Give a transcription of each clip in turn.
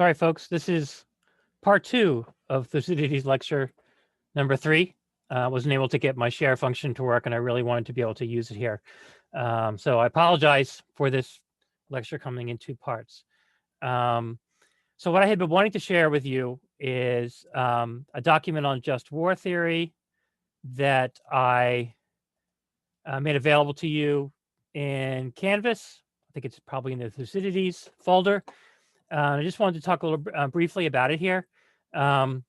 Sorry, folks. This is part 2 of Thucydides Lecture number 3. Wasn't able to get my share function to work, and I really wanted to be able to use it here. So I apologize for this lecture coming in 2 parts. So what I had been wanting to share with you is a document on just war theory that I made available to you in Canvas. I think it's probably in the Thucydides folder. I just wanted to talk a little briefly about it here. So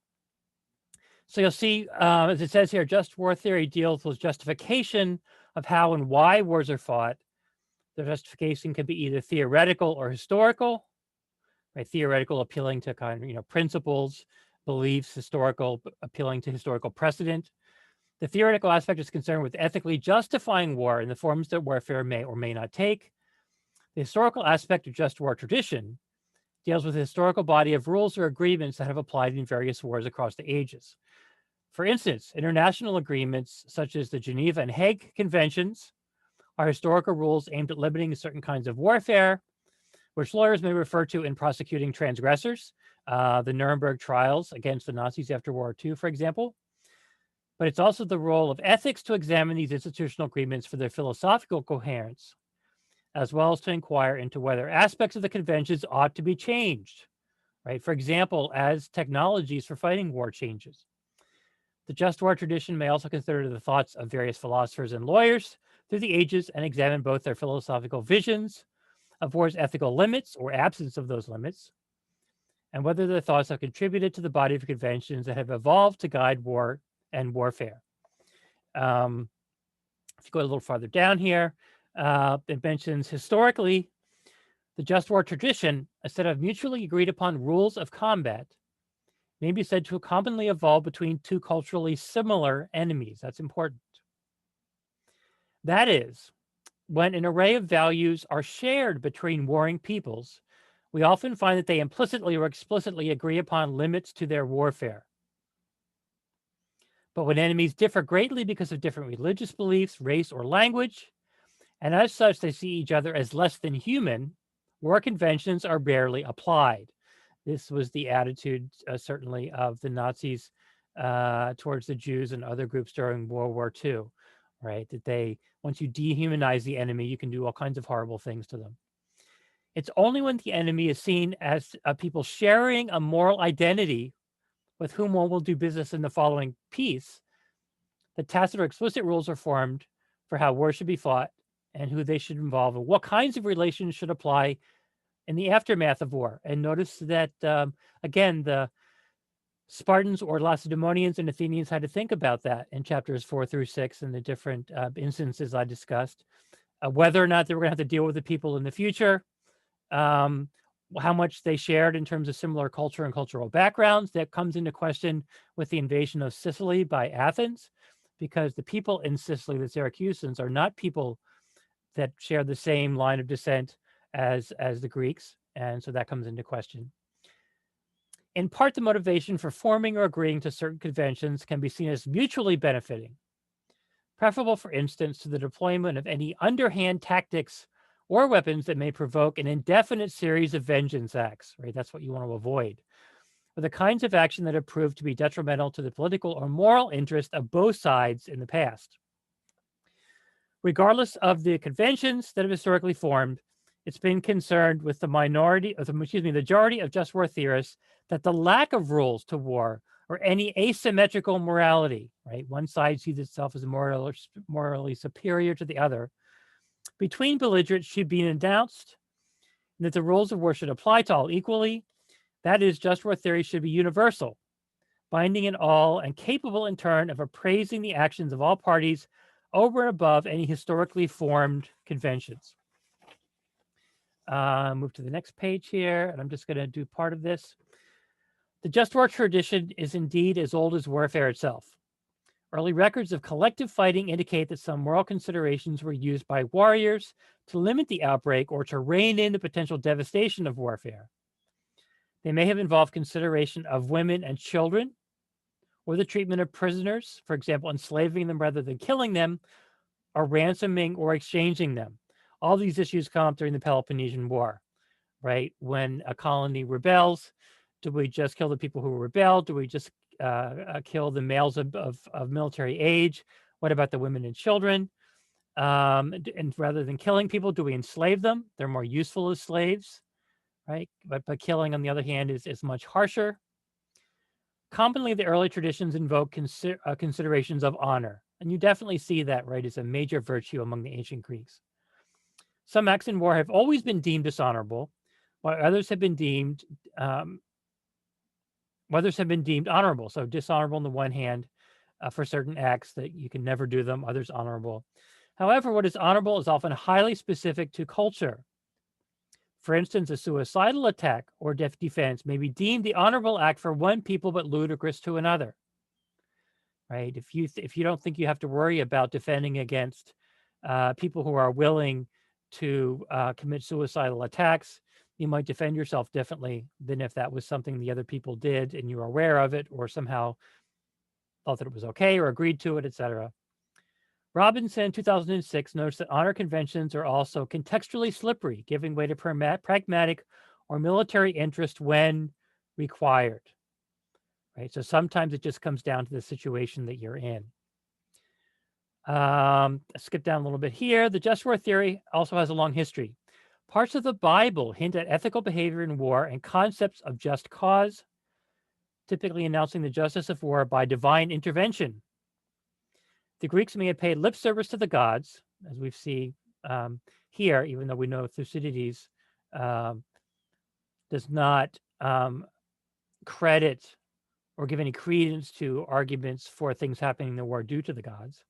you'll see, as it says here, just war theory deals with justification of how and why wars are fought. The justification can be either theoretical or historical, right? Theoretical appealing to kind of, principles, beliefs, historical appealing to historical precedent. The theoretical aspect is concerned with ethically justifying war in the forms that warfare may or may not take. The historical aspect of just war tradition deals with the historical body of rules or agreements that have applied in various wars across the ages. For instance, international agreements such as the Geneva and Hague Conventions are historical rules aimed at limiting certain kinds of warfare, which lawyers may refer to in prosecuting transgressors, the Nuremberg trials against the Nazis after World War II, for example. But it's also the role of ethics to examine these institutional agreements for their philosophical coherence, as well as to inquire into whether aspects of the conventions ought to be changed, right? For example, as technologies for fighting war changes. The just war tradition may also consider the thoughts of various philosophers and lawyers through the ages and examine both their philosophical visions of war's ethical limits or absence of those limits, and whether their thoughts have contributed to the body of conventions that have evolved to guide war and warfare. If you go a little farther down here, it mentions historically, the just war tradition, a set of mutually agreed upon rules of combat, may be said to commonly evolve between two culturally similar enemies. That's important. That is, when an array of values are shared between warring peoples, we often find that they implicitly or explicitly agree upon limits to their warfare. But when enemies differ greatly because of different religious beliefs, race, or language, and as such they see each other as less than human, war conventions are rarely applied. This was the attitude, certainly, of the Nazis towards the Jews and other groups during World War II, right? That once you dehumanize the enemy, you can do all kinds of horrible things to them. It's only when the enemy is seen as people sharing a moral identity with whom one will do business in the following peace that tacit or explicit rules are formed for how war should be fought and who they should involve and what kinds of relations should apply in the aftermath of war. And notice that, again, the Spartans or Lacedaemonians and Athenians had to think about that in chapters 4 through 6 and the different instances I discussed, whether or not they were going to have to deal with the people in the future, how much they shared in terms of similar culture and cultural backgrounds. That comes into question with the invasion of Sicily by Athens, because the people in Sicily, the Syracusans, are not people that share the same line of descent as the Greeks, and so that comes into question. In part, the motivation for forming or agreeing to certain conventions can be seen as mutually benefiting, preferable, for instance, to the deployment of any underhand tactics or weapons that may provoke an indefinite series of vengeance acts, right? That's what you want to avoid. Or the kinds of action that have proved to be detrimental to the political or moral interest of both sides in the past. Regardless of the conventions that have historically formed, it's been concerned with the majority of just war theorists that the lack of rules to war or any asymmetrical morality, right? One side sees itself as morally superior to the other, between belligerents should be announced, and that the rules of war should apply to all equally. That is, just war theory should be universal, binding in all, and capable in turn of appraising the actions of all parties over and above any historically formed conventions. Move to the next page here, and I'm just going to do part of this. The just war tradition is indeed as old as warfare itself. Early records of collective fighting indicate that some moral considerations were used by warriors to limit the outbreak or to rein in the potential devastation of warfare. They may have involved consideration of women and children, or the treatment of prisoners, for example, enslaving them rather than killing them, or ransoming or exchanging them. All these issues come up during the Peloponnesian War, right? When a colony rebels, do we just kill the people who rebelled? Do we just kill the males of military age? What about the women and children? And rather than killing people, do we enslave them? They're more useful as slaves, right? But killing, on the other hand, is much harsher. Commonly, the early traditions invoke considerations of honor, and you definitely see that, right, as a major virtue among the ancient Greeks. Some acts in war have always been deemed dishonorable, while others have been deemed honorable. So dishonorable on the one hand for certain acts that you can never do them, others honorable. However, what is honorable is often highly specific to culture. For instance, a suicidal attack or defense may be deemed the honorable act for one people but ludicrous to another. Right? If you don't think you have to worry about defending against people who are willing to commit suicidal attacks, you might defend yourself differently than if that was something the other people did and you were aware of it or somehow thought that it was okay or agreed to it, etc. Robinson, 2006, notes that honor conventions are also contextually slippery, giving way to pragmatic or military interest when required. Right? So sometimes it just comes down to the situation that you're in. Skip down a little bit here. The just war theory also has a long history. Parts of the Bible hint at ethical behavior in war and concepts of just cause, typically announcing the justice of war by divine intervention. The Greeks may have paid lip service to the gods, as we see here, even though we know Thucydides does not credit or give any credence to arguments for things happening in the war due to the gods.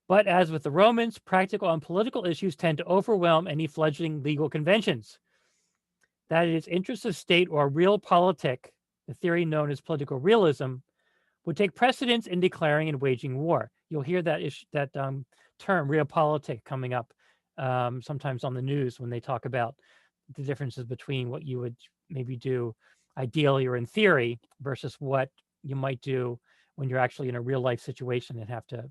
But as with the Romans, practical and political issues tend to overwhelm any fledgling legal conventions. That is, interests of state or realpolitik, the theory known as political realism, would take precedence in declaring and waging war. You'll hear that term, realpolitik, coming up sometimes on the news when they talk about the differences between what you would maybe do ideally or in theory versus what you might do when you're actually in a real life situation and have to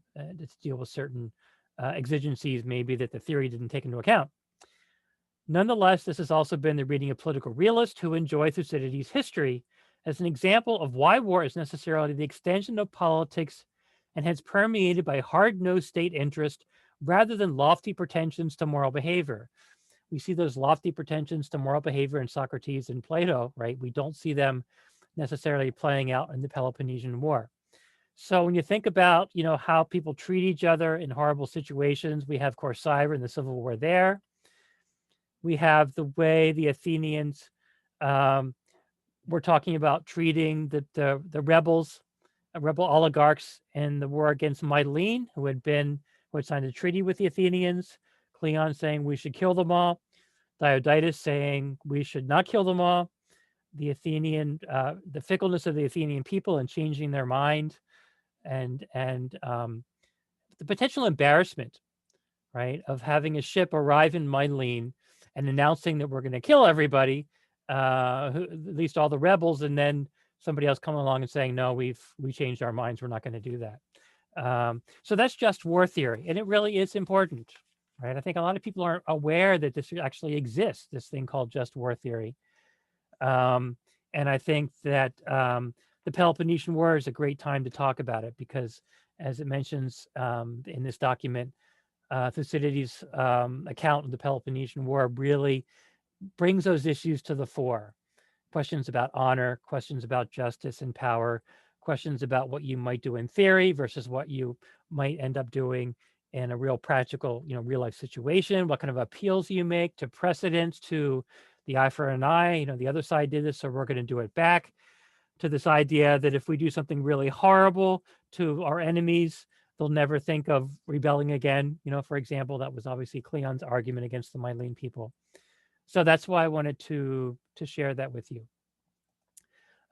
deal with certain exigencies maybe that the theory didn't take into account. Nonetheless, this has also been the reading of political realists who enjoy Thucydides' history as an example of why war is necessarily the extension of politics and hence permeated by hard-nosed state interest rather than lofty pretensions to moral behavior. We see those lofty pretensions to moral behavior in Socrates and Plato, right? We don't see them necessarily playing out in the Peloponnesian War. So when you think about, how people treat each other in horrible situations, we have Corcyra in the Civil War there. We have the way the Athenians were talking about treating the rebels, rebel oligarchs in the war against Mytilene, who had signed a treaty with the Athenians. Cleon saying we should kill them all. Thucydides saying we should not kill them all. The fickleness of the Athenian people and changing their mind, and the potential embarrassment, right, of having a ship arrive in Mytilene and announcing that we're going to kill everybody, at least all the rebels, and then somebody else coming along and saying, no, we changed our minds, we're not going to do that. So that's just war theory, and it really is important, right? I think a lot of people aren't aware that this actually exists, this thing called just war theory. And I think that the Peloponnesian War is a great time to talk about it because, as it mentions in this document, Thucydides' account of the Peloponnesian War really brings those issues to the fore. Questions about honor, questions about justice and power, questions about what you might do in theory versus what you might end up doing in a real practical, real life situation. What kind of appeals you make to precedents, to the eye for an eye. The other side did this, so we're going to do it back. To this idea that if we do something really horrible to our enemies, they'll never think of rebelling again. For example, that was obviously Cleon's argument against the Mytilene people. So that's why I wanted to share that with you.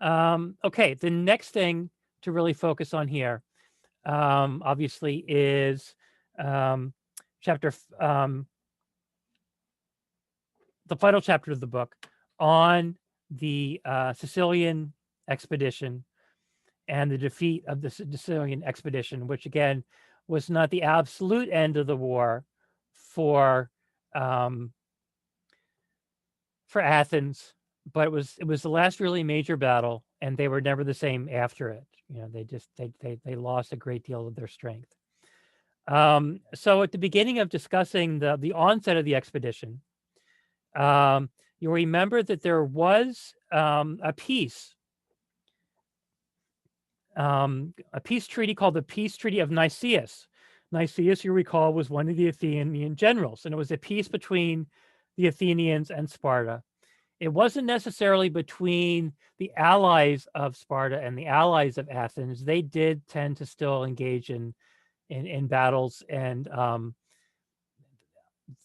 Okay, the next thing to really focus on here, obviously, is the final chapter of the book on the Sicilian expedition and the defeat of the Sicilian expedition, which again was not the absolute end of the war for for Athens, but it was the last really major battle, and they were never the same after it. They lost a great deal of their strength. So at the beginning of discussing the onset of the expedition, you'll remember that there was a peace treaty called the Peace Treaty of Nicaeus. Nicaeus, you recall, was one of the Athenian generals, and it was a peace between the Athenians and Sparta. It wasn't necessarily between the allies of Sparta and the allies of Athens. They did tend to still engage in battles, and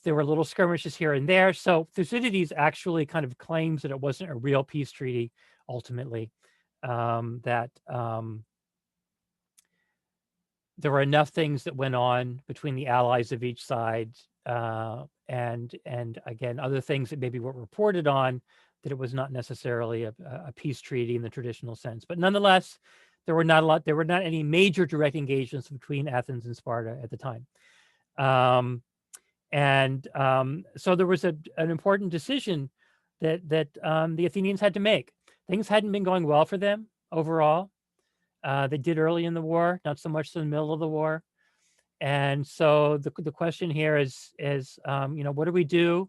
there were little skirmishes here and there. So Thucydides actually kind of claims that it wasn't a real peace treaty ultimately, that there were enough things that went on between the allies of each side, and again, other things that maybe were reported on, that it was not necessarily a peace treaty in the traditional sense. But nonetheless, there were not any major direct engagements between Athens and Sparta at the time. So there was an important decision that the Athenians had to make. Things hadn't been going well for them overall. They did early in the war, not so much in the middle of the war. And so the question here is what do we do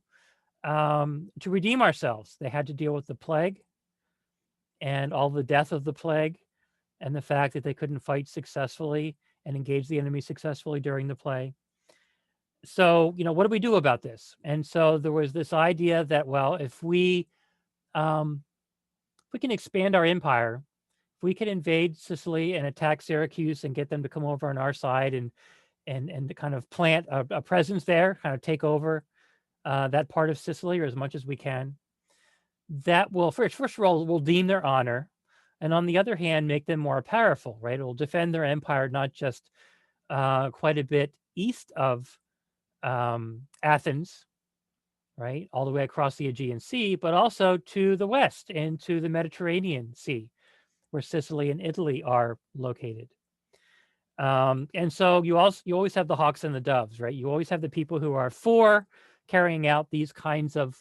to redeem ourselves? They had to deal with the plague and all the death of the plague, and the fact that they couldn't fight successfully and engage the enemy successfully during the plague. So, what do we do about this? And so there was this idea that, well, if we can expand our empire, if we can invade Sicily and attack Syracuse and get them to come over on our side and to kind of plant a presence there, kind of take over that part of Sicily, or as much as we can, that will first of all will deem their honor, and on the other hand, make them more powerful, right? It will defend their empire not just quite a bit east of Athens, right, all the way across the Aegean Sea, but also to the west into the Mediterranean Sea, where Sicily and Italy are located. And so you always have the hawks and the doves, right? You always have the people who are for carrying out these kinds of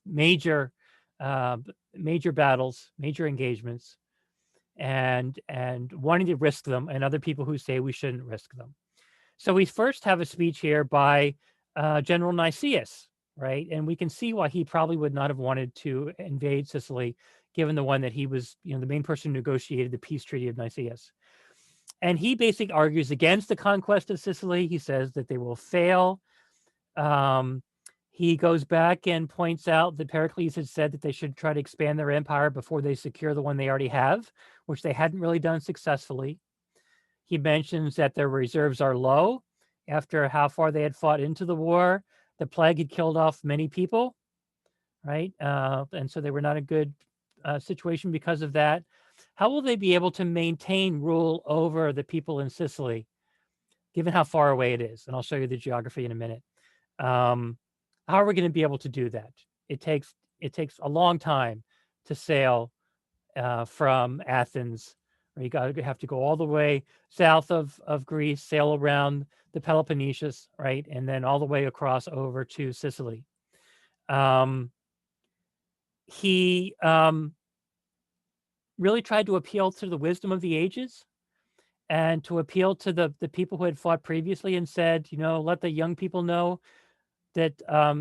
major battles, major engagements, and wanting to risk them, and other people who say we shouldn't risk them. So we first have a speech here by General Nicaeus, right? And we can see why he probably would not have wanted to invade Sicily, given the one that he was, the main person who negotiated the peace treaty of Nicaeus. And he basically argues against the conquest of Sicily. He says that they will fail. He goes back and points out that Pericles had said that they should try to expand their empire before they secure the one they already have, which they hadn't really done successfully. He mentions that their reserves are low after how far they had fought into the war. The plague had killed off many people, right? And so they were not a good situation because of that. How will they be able to maintain rule over the people in Sicily, given how far away it is? And I'll show you the geography in a minute. How are we going to be able to do that? It takes a long time to sail from Athens. You have to go all the way south of Greece, sail around the Peloponnesus, right, and then all the way across over to Sicily. He really tried to appeal to the wisdom of the ages and to appeal to the people who had fought previously, and said, let the young people know that,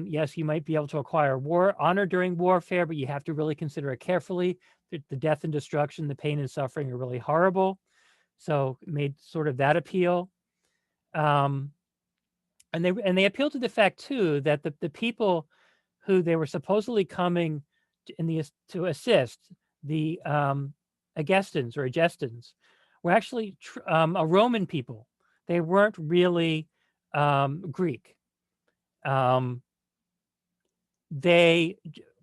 yes, you might be able to acquire honor during warfare, but you have to really consider it carefully. The death and destruction, the pain and suffering are really horrible. So it made sort of that appeal. And they appealed to the fact, too, that the people who they were supposedly coming to assist, the Agestans or Agestans, were actually a Roman people. They weren't really Greek. They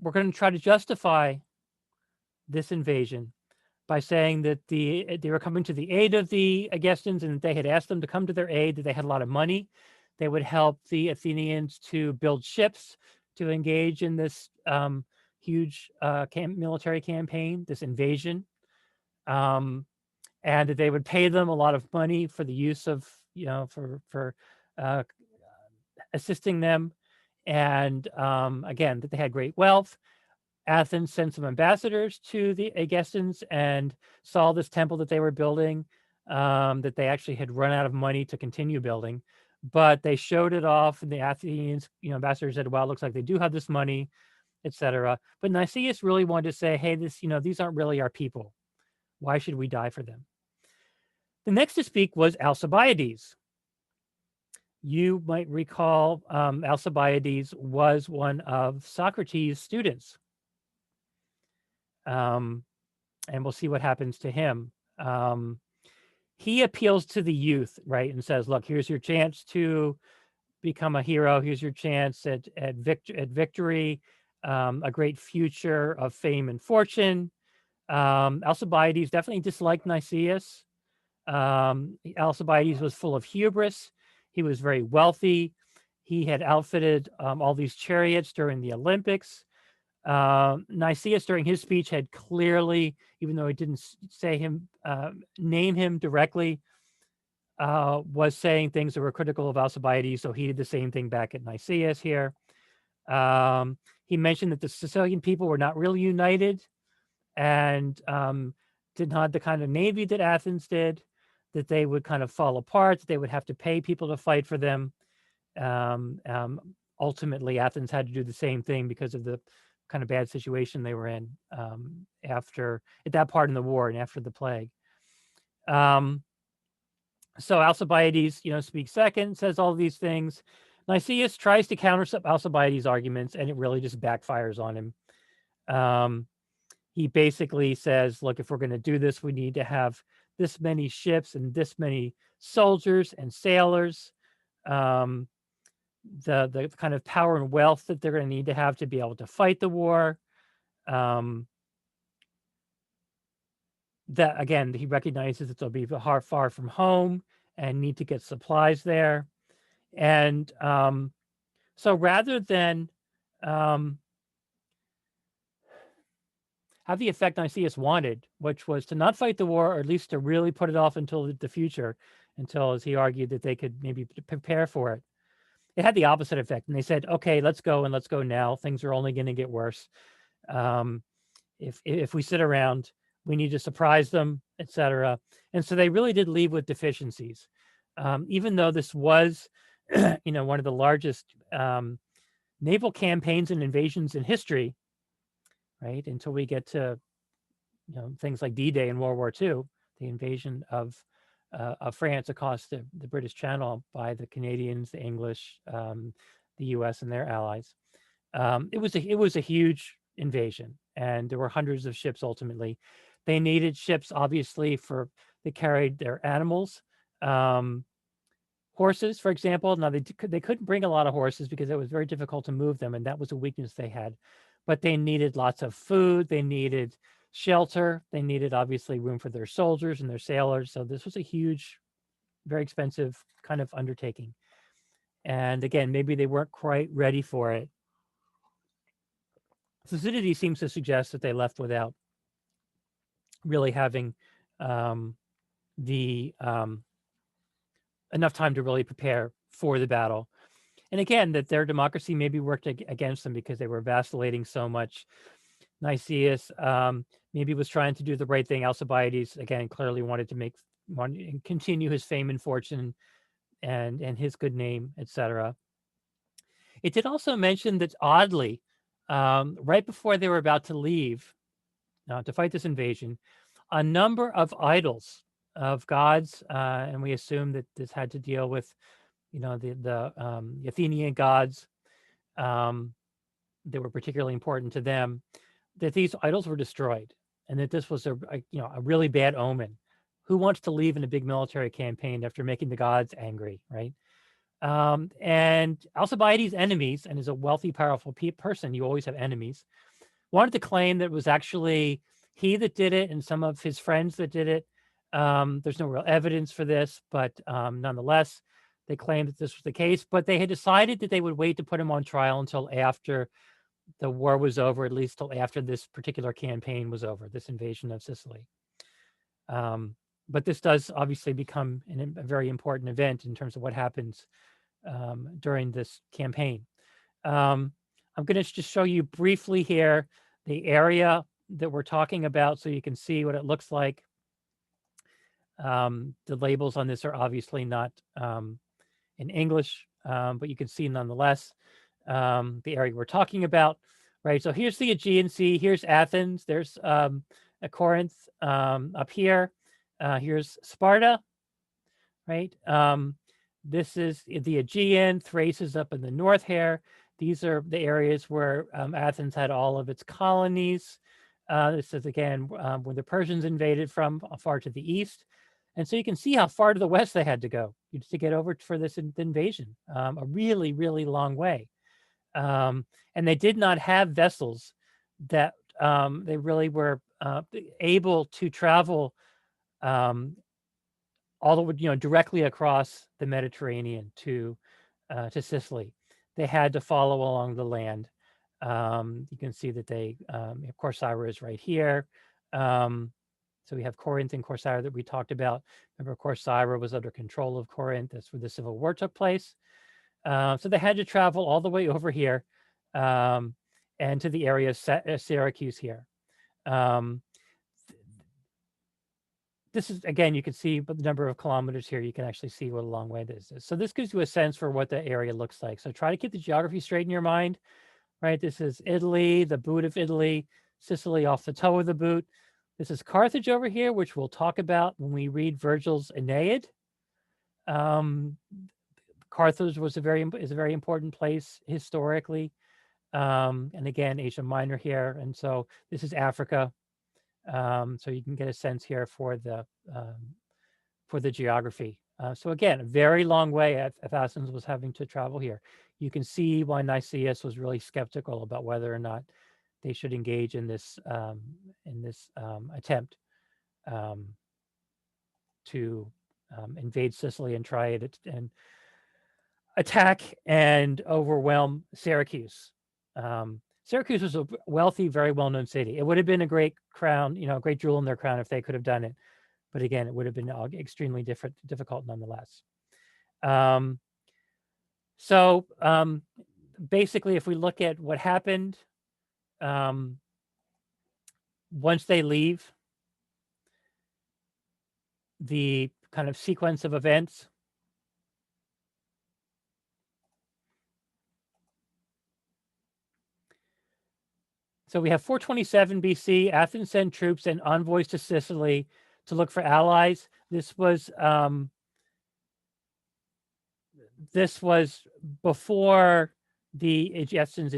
were going to try to justify this invasion by saying that they were coming to the aid of the Agestans, and that they had asked them to come to their aid, that they had a lot of money. They would help the Athenians to build ships to engage in this huge military campaign, this invasion, and that they would pay them a lot of money for the use of, for assisting them. And again, that they had great wealth. Athens sent some ambassadors to the Aegestans and saw this temple that they were building, that they actually had run out of money to continue building, but they showed it off, and the Athenians, ambassadors said, "Well, it looks like they do have this money," etc. But Nicias really wanted to say, "Hey, these aren't really our people. Why should we die for them?" The next to speak was Alcibiades. You might recall Alcibiades was one of Socrates' students. And we'll see what happens to him. He appeals to the youth, right, and says, "Look, here's your chance to become a hero. Here's your chance at victory, a great future of fame and fortune." Alcibiades definitely disliked Nicias. Alcibiades was full of hubris. He was very wealthy. He had outfitted all these chariots during the Olympics. Nicias, during his speech, had clearly, even though he didn't say him, name him directly, was saying things that were critical of Alcibiades. So he did the same thing back at Nicias here. He mentioned that the Sicilian people were not really united and did not have the kind of navy that Athens did, that they would kind of fall apart, that they would have to pay people to fight for them. Ultimately, Athens had to do the same thing because of the kind of bad situation they were in at that part in the war and after the plague. So Alcibiades, speaks second, says all these things. Nicias tries to counter some Alcibiades' arguments, and it really just backfires on him. He basically says, "Look, if we're going to do this, we need to have this many ships and this many soldiers and sailors. The kind of power and wealth that they're going to need to have to be able to fight the war." That again, he recognizes that they'll be far from home and need to get supplies there. And so rather than have the effect Nicias wanted, which was to not fight the war, or at least to really put it off until the future, until, as he argued, that they could maybe prepare for it, it had the opposite effect. And they said, "Okay, let's go, and let's go now. Things are only going to get worse. If we sit around, we need to surprise them, etc." And so they really did leave with deficiencies. Even though this was, one of the largest naval campaigns and invasions in history, right? Until we get to, things like D-Day in World War II, the invasion of France across the British Channel by the Canadians, the English, the U.S. and their allies. It was a huge invasion, and there were hundreds of ships. Ultimately, they needed ships, obviously, they carried their animals, horses, for example. Now they couldn't bring a lot of horses because it was very difficult to move them, and that was a weakness they had. But they needed lots of food. They needed shelter. They needed, obviously, room for their soldiers and their sailors. So this was a huge, very expensive kind of undertaking. And again, maybe they weren't quite ready for it. Thucydides seems to suggest that they left without really having enough time to really prepare for the battle. And again, that their democracy maybe worked against them because they were vacillating so much. Nicias maybe was trying to do the right thing. Alcibiades, again, clearly wanted to continue his fame and fortune and his good name, etc. It did also mention that, oddly, right before they were about to leave to fight this invasion, a number of idols of gods, and we assume that this had to deal with, the Athenian gods that were particularly important to them, that these idols were destroyed, and that this was a really bad omen. Who wants to leave in a big military campaign after making the gods angry, right? And Alcibiades' enemies, and as a wealthy, powerful person, you always have enemies, wanted to claim that it was actually he that did it and some of his friends that did it. There's no real evidence for this, but nonetheless, they claimed that this was the case. But they had decided that they would wait to put him on trial until after the war was over, at least till after this particular campaign was over, this invasion of Sicily. But this does obviously become a very important event in terms of what happens during this campaign. I'm going to just show you briefly here the area that we're talking about so you can see what it looks like. The labels on this are obviously not in English, but you can see nonetheless the area we're talking about, right? So here's the Aegean Sea, here's Athens, there's Corinth up here, here's Sparta, right? This is the Aegean, Thrace is up in the north here. These are the areas where Athens had all of its colonies. This is again where the Persians invaded from far to the east. And so you can see how far to the west they had to go to get over for this invasion, a really, really long way. And they did not have vessels that they really were able to travel all the way, directly across the Mediterranean to Sicily. They had to follow along the land. You can see that they, Corcyra is right here. So we have Corinth and Corcyra that we talked about. Remember, Corcyra was under control of Corinth. That's where the civil war took place. So they had to travel all the way over here and to the area of Syracuse here. This is, again, you can see the number of kilometers here. You can actually see what a long way this is. So this gives you a sense for what the area looks like. So try to keep the geography straight in your mind, right? This is Italy, the boot of Italy, Sicily off the toe of the boot. This is Carthage over here, which we'll talk about when we read Virgil's Aeneid. Carthage is a very important place historically. And again, Asia Minor here. And so this is Africa. So you can get a sense here for the geography. So again, a very long way if Athens was having to travel here. You can see why Nicias was really skeptical about whether or not they should engage in this attempt to invade Sicily and try it and attack and overwhelm Syracuse. Syracuse was a wealthy, very well-known city. It would have been a great crown, a great jewel in their crown if they could have done it. But again, it would have been extremely difficult nonetheless. So basically, if we look at what happened, once they leave, the kind of sequence of events. So we have 427 BC, Athens sent troops and envoys to Sicily to look for allies. This was before the Egestans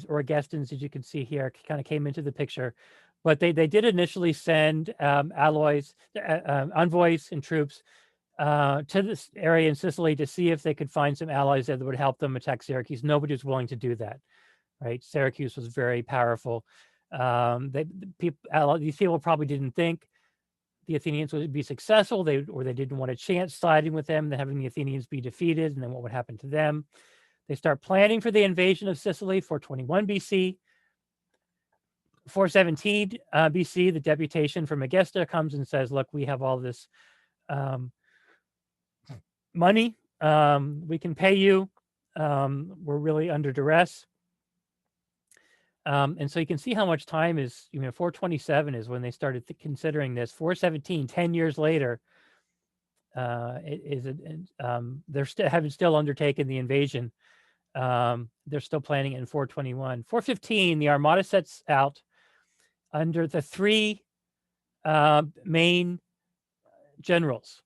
or Egestans, as you can see here, kind of came into the picture. But they did initially send envoys and troops to this area in Sicily to see if they could find some allies that would help them attack Syracuse. Nobody was willing to do that, right? Syracuse was very powerful. These people probably didn't think the Athenians would be successful. They didn't want a chance siding with them, having the Athenians be defeated, and then what would happen to them. They start planning for the invasion of Sicily, 421 BC. 417 BC, the deputation from Egesta comes and says, look, we have all this money. We can pay you. We're really under duress. And so you can see how much time is, 427 is when they started considering this. 417, 10 years later, they're still undertaken the invasion. They're still planning it in 421. 415, the Armada sets out under the three main generals,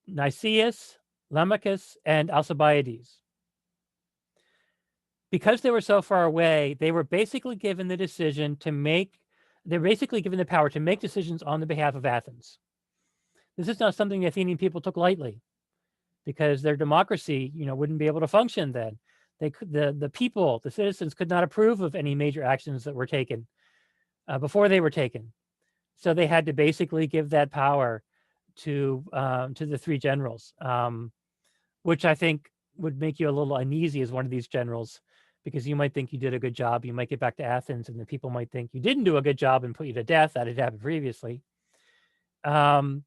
Nicias, Lamachus, and Alcibiades. Because they were so far away, they were basically given the power to make decisions on the behalf of Athens. This is not something the Athenian people took lightly, because their democracy, wouldn't be able to function then. The people, the citizens, could not approve of any major actions that were taken before they were taken. So they had to basically give that power to the three generals, which I think would make you a little uneasy as one of these generals, because you might think you did a good job. You might get back to Athens, and the people might think you didn't do a good job and put you to death. That had happened previously. So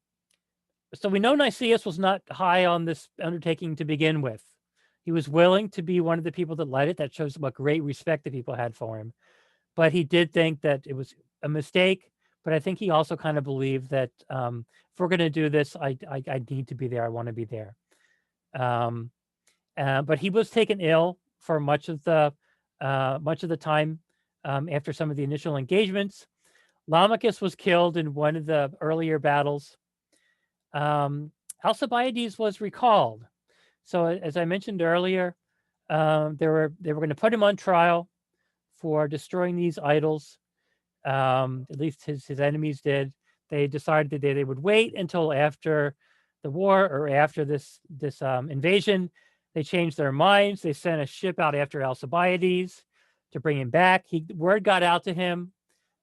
we know Nicias was not high on this undertaking to begin with. He was willing to be one of the people that led it. That shows what great respect the people had for him. but he did think that it was a mistake. But I think he also kind of believed that if we're going to do this, I need to be there. I want to be there. But he was taken ill for much of the time after some of the initial engagements. Lamachus was killed in one of the earlier battles. Alcibiades was recalled. So as I mentioned earlier, they were going to put him on trial for destroying these idols. At least his enemies did. They decided that they would wait until after the war or after this invasion. They changed their minds. They sent a ship out after Alcibiades to bring him back. Word got out to him,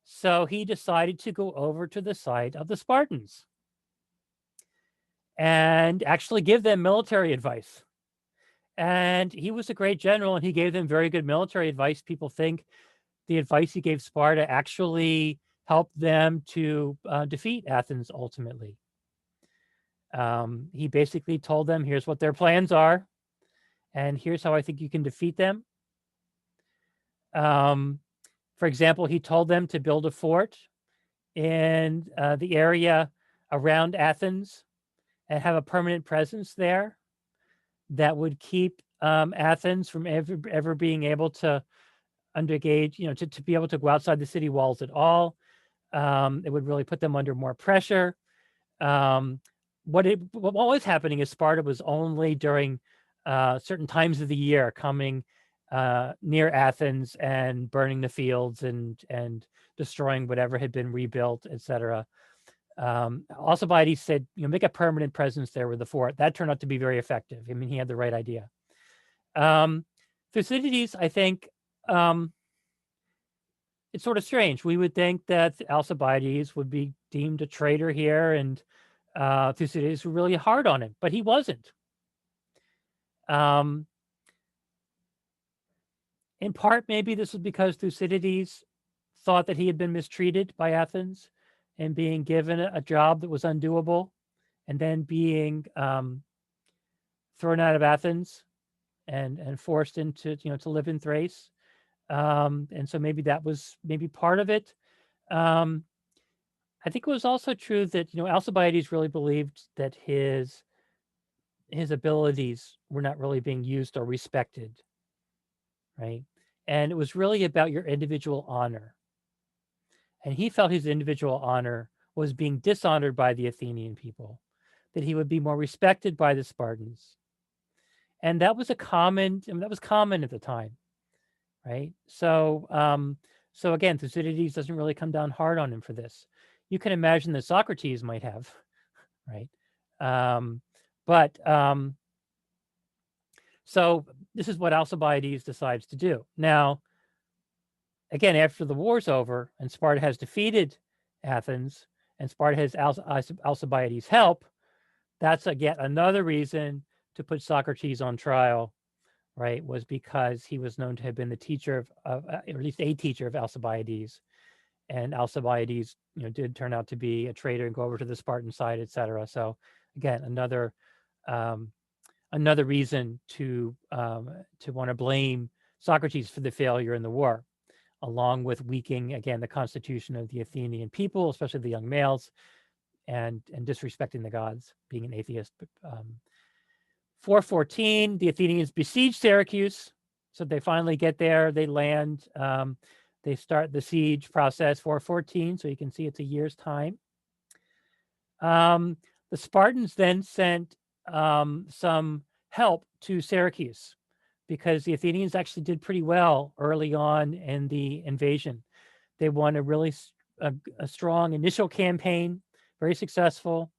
so he decided to go over to the side of the Spartans and actually give them military advice. And he was a great general, and he gave them very good military advice. People think the advice he gave Sparta actually helped them to defeat Athens ultimately. He basically told them, here's what their plans are, and here's how I think you can defeat them. For example, he told them to build a fort in the area around Athens and have a permanent presence there that would keep Athens from ever being able to engage, to be able to go outside the city walls at all. It would really put them under more pressure. What was happening is Sparta was only during certain times of the year coming near Athens and burning the fields and destroying whatever had been rebuilt, etc. Alcibiades said, make a permanent presence there with the fort. That turned out to be very effective. I mean, he had the right idea. Thucydides, I think, it's sort of strange. We would think that Alcibiades would be deemed a traitor here, and Thucydides was really hard on him, but he wasn't. In part, maybe this was because Thucydides thought that he had been mistreated by Athens and being given a job that was undoable, and then being thrown out of Athens and forced into to live in Thrace. And so maybe that was part of it. I think it was also true that Alcibiades really believed that his abilities were not really being used or respected, right? And it was really about your individual honor. And he felt his individual honor was being dishonored by the Athenian people, that he would be more respected by the Spartans. And that was common at the time, right? So, so again, Thucydides doesn't really come down hard on him for this. You can imagine that Socrates might have, right? So this is what Alcibiades decides to do. Now, again, after the war's over and Sparta has defeated Athens and Sparta has Alcibiades' help, that's yet another reason to put Socrates on trial, right? Was because he was known to have been the teacher of or at least a teacher of Alcibiades, and Alcibiades, did turn out to be a traitor and go over to the Spartan side, etc. So again, another reason to want to blame Socrates for the failure in the war, along with weakening again the constitution of the Athenian people, especially the young males, and disrespecting the gods, being an atheist. 414, the Athenians besiege Syracuse. So they finally get there, they land, they start the siege process, 414. So you can see it's a year's time. The Spartans then sent some help to Syracuse because the Athenians actually did pretty well early on in the invasion. They won a really strong initial campaign, very successful.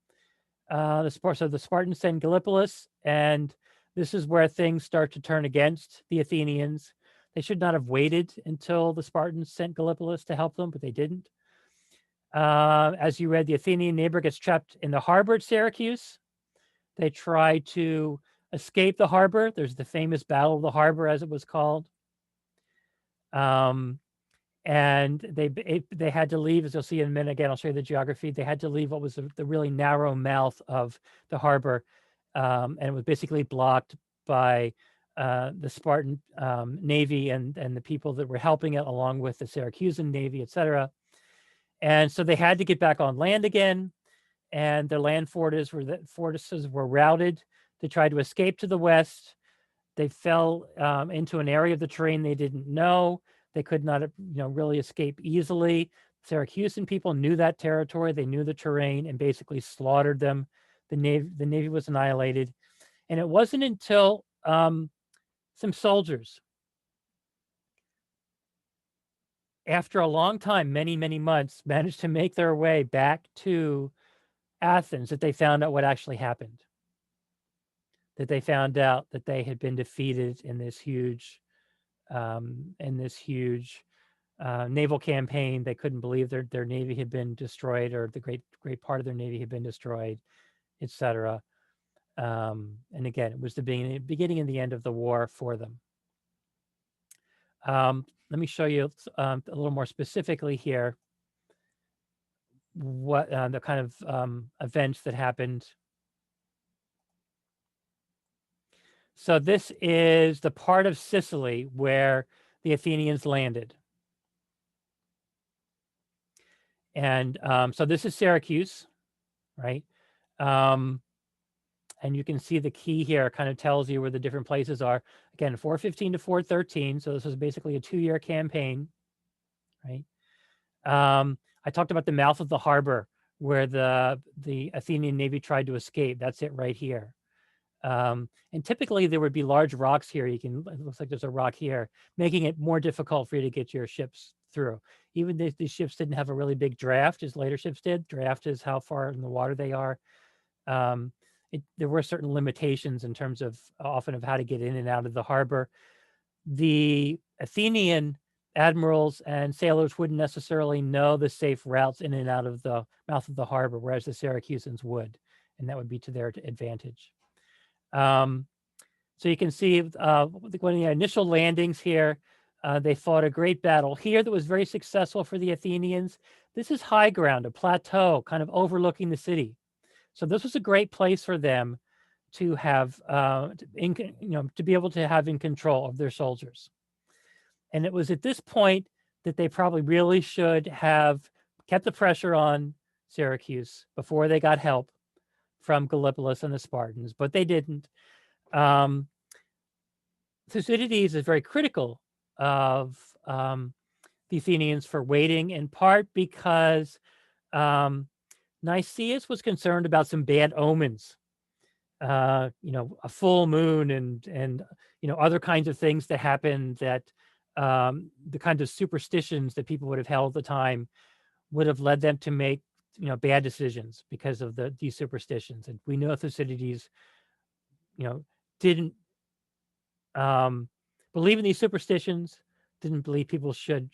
So the Spartans send Gallipolis, and this is where things start to turn against the Athenians. They should not have waited until the Spartans sent Gallipolis to help them, but they didn't. As you read, the Athenian neighbor gets trapped in the harbor at Syracuse. They try to escape the harbor. There's the famous Battle of the Harbor, as it was called. And they had to leave, as you'll see in a minute. Again, I'll show you the geography. They had to leave what was the really narrow mouth of the harbor, and it was basically blocked by the Spartan navy and the people that were helping it, along with the Syracusan navy, etc. And so they had to get back on land again, and their land fortresses were routed to try to escape to the west. They fell into an area of the terrain they didn't know. They could not, really escape easily. Syracusan people knew that territory. They knew the terrain and basically slaughtered them. The navy was annihilated. And it wasn't until some soldiers, after a long time, many, many months, managed to make their way back to Athens that they found out what actually happened. That they found out that they had been defeated in this huge naval campaign. They couldn't believe their navy had been destroyed, or the great part of their navy had been destroyed, etc. And again, it was the beginning and the end of the war for them. Let me show you a little more specifically here what the kind of events that happened. So this is the part of Sicily where the Athenians landed. And so this is Syracuse, right? And you can see the key here kind of tells you where the different places are. Again, 415 to 413. So this was basically a 2-year campaign, right? I talked about the mouth of the harbor where the Athenian navy tried to escape. That's it right here. And typically there would be large rocks here. It looks like there's a rock here, making it more difficult for you to get your ships through. Even if these ships didn't have a really big draft as later ships did. Draft is how far in the water they are. There were certain limitations in terms of often of how to get in and out of the harbor. The Athenian admirals and sailors wouldn't necessarily know the safe routes in and out of the mouth of the harbor, whereas the Syracusans would, and that would be to their advantage. So you can see one of the initial landings here, they fought a great battle here that was very successful for the Athenians. This is high ground, a plateau, kind of overlooking the city. So this was a great place for them to have, to be able to have in control of their soldiers. And it was at this point that they probably really should have kept the pressure on Syracuse before they got help from Gallipolis and the Spartans, but they didn't. Thucydides is very critical of the Athenians for waiting, in part because Nicias was concerned about some bad omens, a full moon and other kinds of things that happened that the kinds of superstitions that people would have held at the time would have led them to make bad decisions because of these superstitions. And we know Thucydides didn't believe in these superstitions, didn't believe people should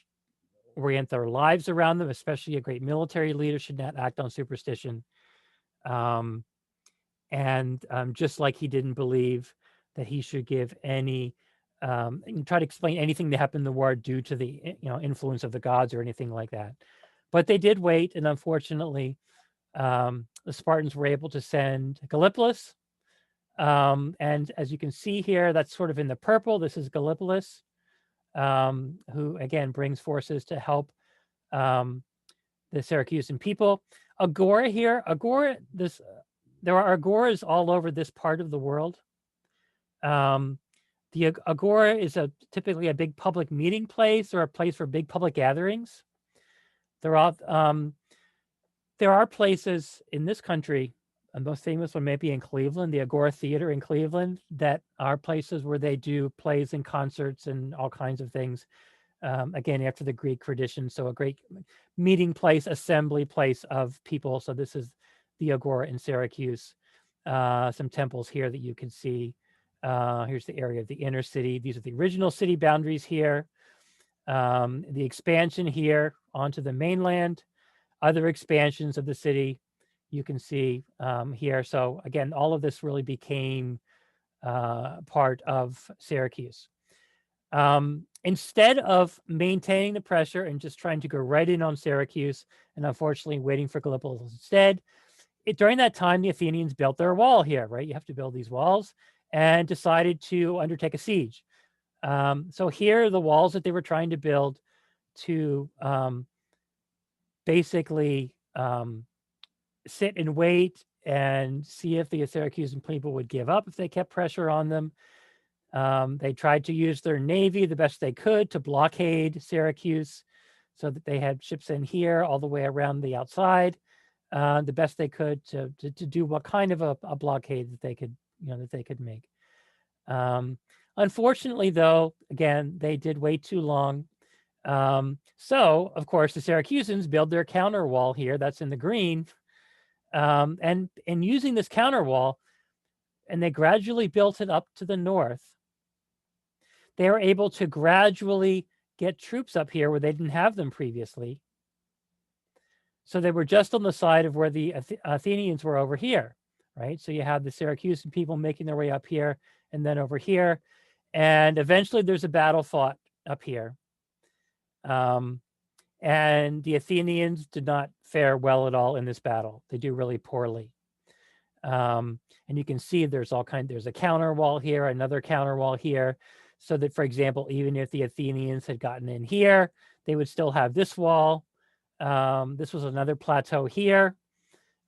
orient their lives around them, especially a great military leader should not act on superstition. And just like he didn't believe that he should give any, try to explain anything that happened in the war due to the influence of the gods or anything like that. But they did wait, and unfortunately, the Spartans were able to send Gallipolis. And as you can see here, that's sort of in the purple. This is Gallipolis, who again brings forces to help the Syracusan people. Agora here, there are agoras all over this part of the world. The agora is typically a big public meeting place or a place for big public gatherings. There are places in this country, and most famous one may be in Cleveland, the Agora Theater in Cleveland, that are places where they do plays and concerts and all kinds of things. Again, after the Greek tradition, so a great meeting place, assembly place of people. So this is the Agora in Syracuse. Some temples here that you can see. Here's the area of the inner city. These are the original city boundaries here. The expansion here onto the mainland, other expansions of the city you can see here. So again, all of this really became part of Syracuse. Instead of maintaining the pressure and just trying to go right in on Syracuse and unfortunately waiting for Gallipolis instead, during that time, the Athenians built their wall here, right? You have to build these walls. and decided to undertake a siege. So here are the walls that they were trying to build to basically sit and wait and see if the Syracusan people would give up if they kept pressure on them. They tried to use their navy the best they could to blockade Syracuse, so that they had ships in here all the way around the outside, the best they could to do what kind of a blockade that they could, that they could make. Unfortunately, though, again, they did wait too long. So, of course, the Syracusans build their counter wall here. That's in the green. And using this counter wall, and they gradually built it up to the north, they were able to gradually get troops up here where they didn't have them previously. So they were just on the side of where the Athenians were over here, right? So you have the Syracusan people making their way up here and then over here. And eventually there's a battle fought up here. And the Athenians did not fare well at all in this battle. They do really poorly. And you can see there's a counter wall here, another counter wall here, so that, for example, even if the Athenians had gotten in here, they would still have this wall. This was another plateau here.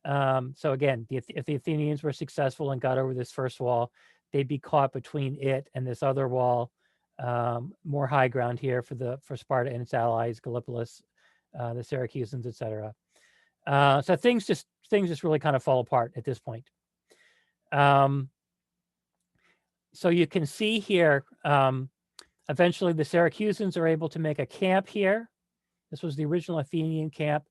So again, if the Athenians were successful and got over this first wall, they'd be caught between it and this other wall, more high ground here for Sparta and its allies, Gallipolis, the Syracusans, etc. So things just really kind of fall apart at this point. So you can see here, eventually the Syracusans are able to make a camp here. This was the original Athenian camp.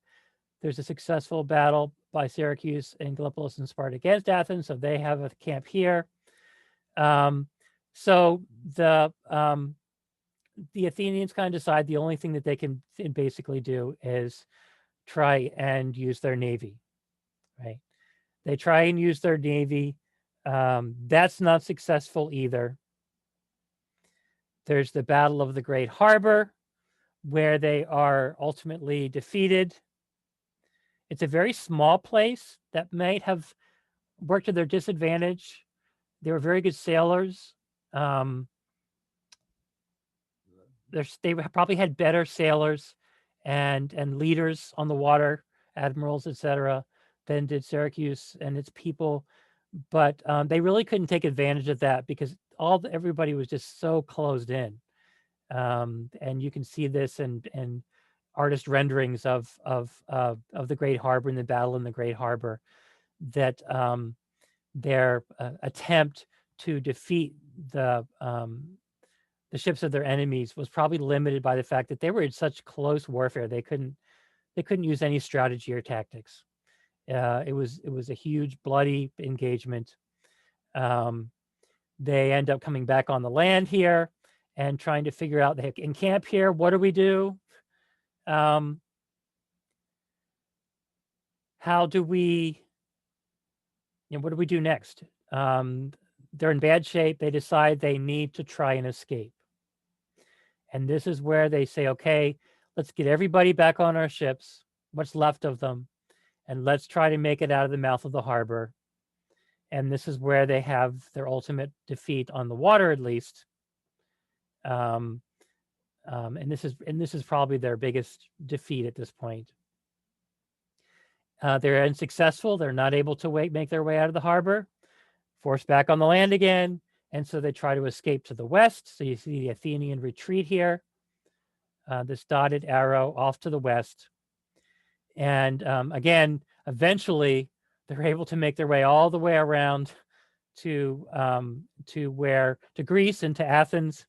There's a successful battle by Syracuse and Gallipolis and Sparta against Athens, so they have a camp here. So the Athenians kind of decide the only thing that they can basically do is try and use their navy, right? They try and use their navy. That's not successful either. There's the Battle of the Great Harbor, where they are ultimately defeated. It's a very small place that might have worked to their disadvantage. They were very good sailors. They probably had better sailors and leaders on the water, admirals, etc., than did Syracuse and its people. But they really couldn't take advantage of that because everybody was just so closed in. And you can see this in artist renderings of the Great Harbor and the battle in the Great Harbor, that their attempt to defeat the ships of their enemies was probably limited by the fact that they were in such close warfare. They couldn't use any strategy or tactics. It was a huge bloody engagement. They end up coming back on the land here and trying to figure out, they encamp here. What do we do? How do we, what do we do next? They're in bad shape. They decide they need to try and escape. And this is where they say, okay, let's get everybody back on our ships, what's left of them, and let's try to make it out of the mouth of the harbor. And this is where they have their ultimate defeat on the water, at least. And this is probably their biggest defeat at this point. They're unsuccessful. They're not able to make their way out of the harbor, forced back on the land again. And so they try to escape to the west. So you see the Athenian retreat here, this dotted arrow off to the west. And again, eventually they're able to make their way all the way around to Greece and to Athens.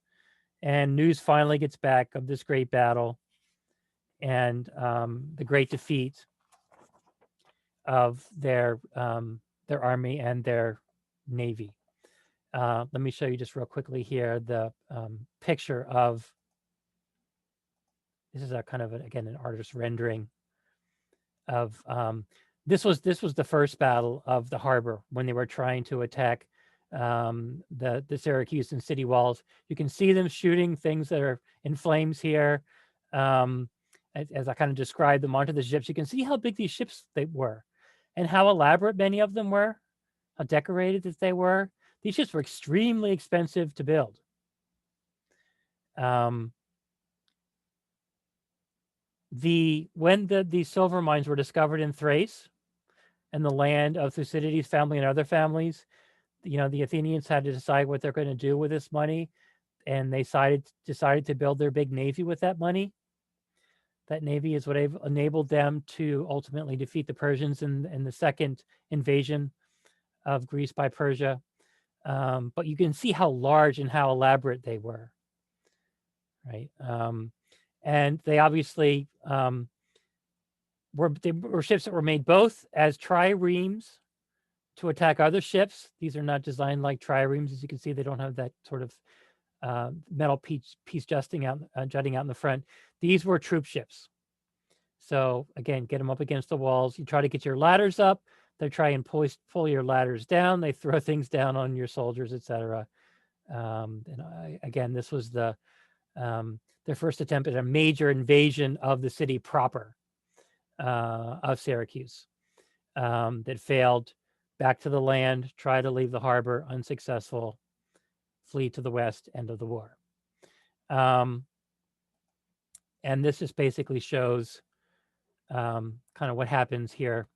And news finally gets back of this great battle and the great defeat of their army and their navy. Let me show you just real quickly here the picture of, this is a kind of again an artist's rendering of this was the first battle of the harbor when they were trying to attack the Syracusan city walls. You can see them shooting things that are in flames here. As I kind of described them onto the ships, you can see how big these ships they were and how elaborate many of them were, how decorated that they were. These ships were extremely expensive to build. When these silver mines were discovered in Thrace and the land of Thucydides' family and other families, the Athenians had to decide what they're going to do with this money, and they decided to build their big navy with that money. That navy is what enabled them to ultimately defeat the Persians in the second invasion of Greece by Persia. But you can see how large and how elaborate they were, right? And they obviously were ships that were made both as triremes to attack other ships. These are not designed like triremes. As you can see, they don't have that sort of metal piece jutting out in the front. These were troop ships. So again, get them up against the walls. You try to get your ladders up. They try and pull your ladders down. They throw things down on your soldiers, etc. Again, this was their first attempt at a major invasion of the city proper of Syracuse that failed. Back to the land, try to leave the harbor, unsuccessful, flee to the west, end of the war. And this just basically shows kind of what happens here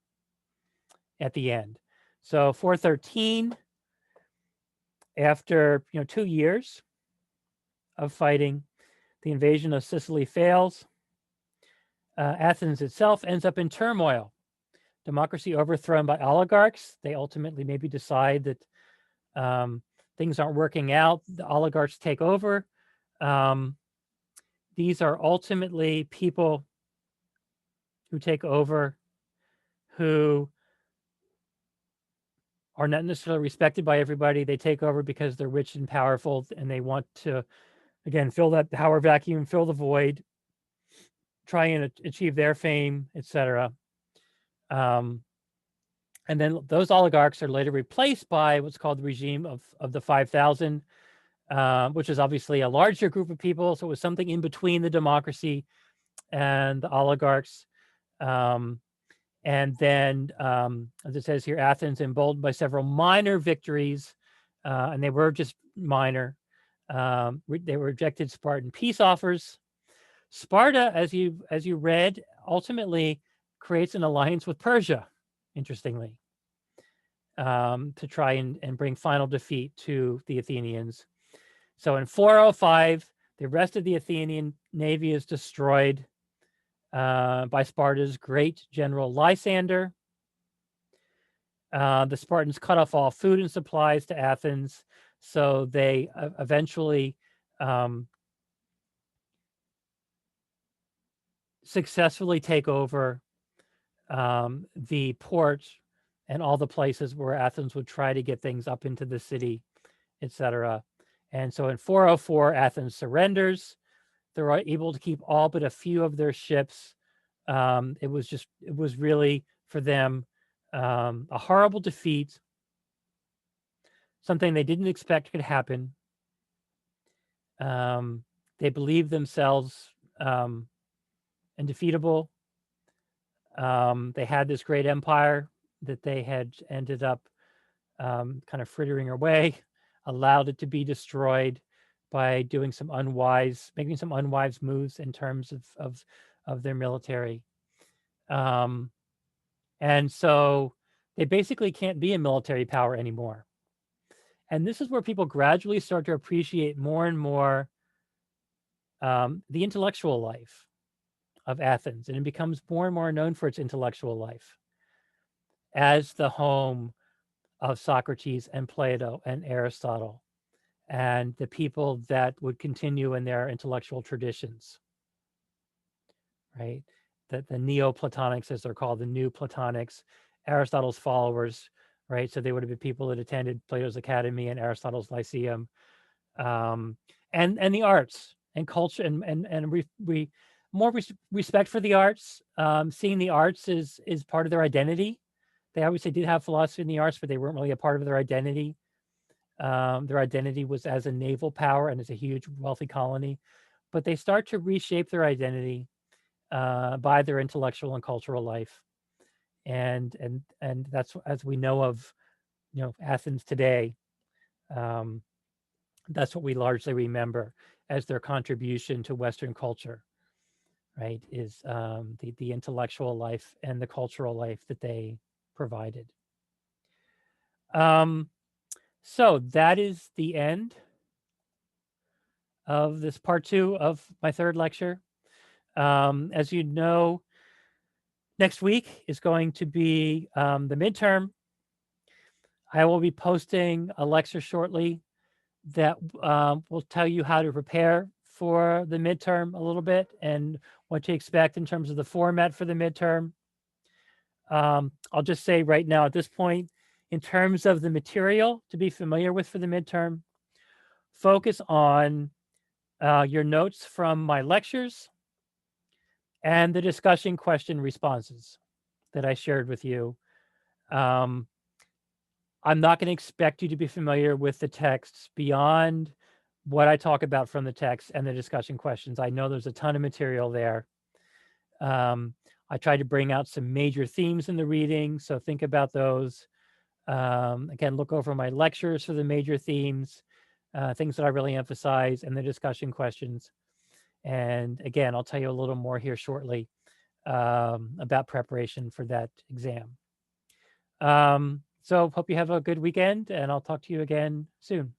at the end. So 413, after 2 years of fighting, the invasion of Sicily fails. Athens itself ends up in turmoil. Democracy overthrown by oligarchs. They ultimately maybe decide that things aren't working out. The oligarchs take over. These are ultimately people who take over who are not necessarily respected by everybody. They take over because they're rich and powerful, and they want to, again, fill that power vacuum, fill the void, try and achieve their fame, etc. And then those oligarchs are later replaced by what's called the regime of the 5,000, which is obviously a larger group of people. So it was something in between the democracy and the oligarchs. And then, as it says here, Athens, emboldened by several minor victories, and they were just minor. They rejected Spartan peace offers. Sparta, as you read, ultimately creates an alliance with Persia, interestingly, to try and bring final defeat to the Athenians. So in 405, the rest of the Athenian navy is destroyed by Sparta's great general Lysander. The Spartans cut off all food and supplies to Athens, so they eventually successfully take over the port and all the places where Athens would try to get things up into the city, etc. And so in 404, Athens surrenders. They're able to keep all but a few of their ships. It was really for them a horrible defeat, something they didn't expect could happen. They believed themselves undefeatable. They had this great empire that they had ended up kind of frittering away, allowed it to be destroyed by making some unwise moves in terms of their military. And so they basically can't be a military power anymore. And this is where people gradually start to appreciate more and more the intellectual life of Athens, and it becomes more and more known for its intellectual life as the home of Socrates and Plato and Aristotle and the people that would continue in their intellectual traditions, right? The Neoplatonics, as they're called, the New Platonics, Aristotle's followers, right? So they would have been people that attended Plato's Academy and Aristotle's Lyceum, and the arts and culture, and more respect for the arts. Seeing the arts is part of their identity. They obviously did have philosophy in the arts, but they weren't really a part of their identity. Their identity was as a naval power and as a huge wealthy colony, but they start to reshape their identity by their intellectual and cultural life, and that's, as we know of, Athens today. That's what we largely remember as their contribution to Western culture, right? Is the intellectual life and the cultural life that they provided. So that is the end of this part 2 of my 3rd lecture. As you know, next week is going to be the midterm. I will be posting a lecture shortly that will tell you how to prepare for the midterm a little bit and what to expect in terms of the format for the midterm. I'll just say right now at this point, in terms of the material to be familiar with for the midterm, focus on your notes from my lectures and the discussion question responses that I shared with you. I'm not going to expect you to be familiar with the texts beyond what I talk about from the text and the discussion questions. I know there's a ton of material there. I try to bring out some major themes in the reading, so think about those. Again, look over my lectures for the major themes, things that I really emphasize, and the discussion questions. And again, I'll tell you a little more here shortly about preparation for that exam. So hope you have a good weekend, and I'll talk to you again soon.